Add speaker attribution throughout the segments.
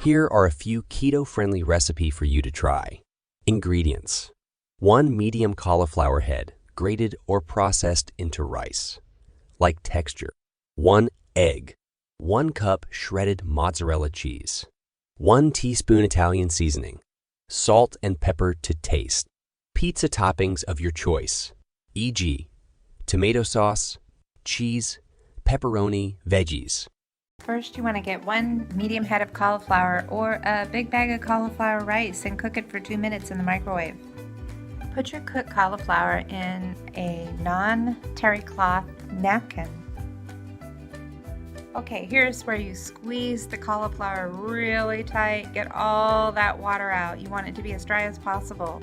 Speaker 1: Here are a few keto-friendly recipes for you to try. Ingredients: 1 medium cauliflower head, grated or processed into rice. Like texture. 1 egg. 1 cup shredded mozzarella cheese. 1 teaspoon Italian seasoning. Salt and pepper to taste. Pizza toppings of your choice, e.g., tomato sauce, cheese, pepperoni, veggies.
Speaker 2: First, you want to get 1 medium head of cauliflower or a big bag of cauliflower rice and cook it for 2 minutes in the microwave. Put your cooked cauliflower in a non-terry cloth napkin. Okay, here's where you squeeze the cauliflower really tight, get all that water out. You want it to be as dry as possible.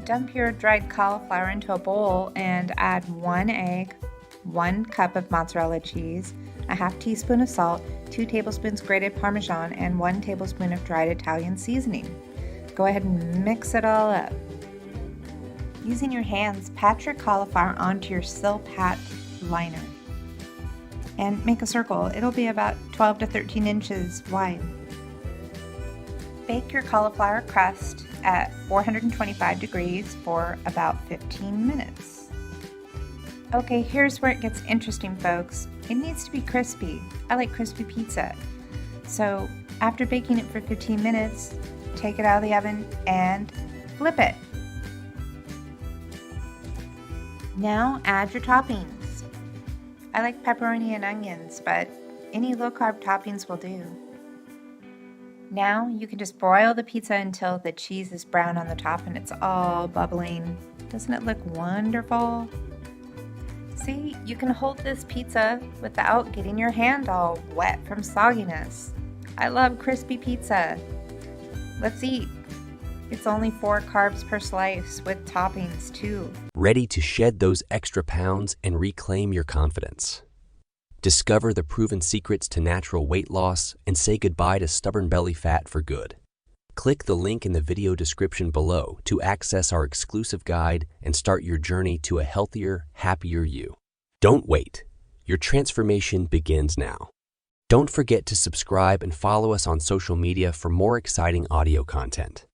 Speaker 2: Dump your dried cauliflower into a bowl and add 1 egg, 1 cup of mozzarella cheese, a half teaspoon of salt, 2 tablespoons grated Parmesan, and 1 tablespoon of dried Italian seasoning. Go ahead and mix it all up. Using your hands, pat your cauliflower onto your Sil-Pat liner and make a circle. It'll be about 12 to 13 inches wide. Bake your cauliflower crust at 425 degrees for about 15 minutes. Okay, here's where it gets interesting, folks. It needs to be crispy. I like crispy pizza. So after baking it for 15 minutes, take it out of the oven and flip it. Now add your toppings. I like pepperoni and onions, but any low-carb toppings will do. Now you can just broil the pizza until the cheese is brown on the top and it's all bubbling. Doesn't it look wonderful? See, you can hold this pizza without getting your hand all wet from sogginess. I love crispy pizza. Let's eat. It's only 4 carbs per slice with toppings too.
Speaker 1: Ready to shed those extra pounds and reclaim your confidence. Discover the proven secrets to natural weight loss and say goodbye to stubborn belly fat for good. Click the link in the video description below to access our exclusive guide and start your journey to a healthier, happier you. Don't wait. Your transformation begins now. Don't forget to subscribe and follow us on social media for more exciting audio content.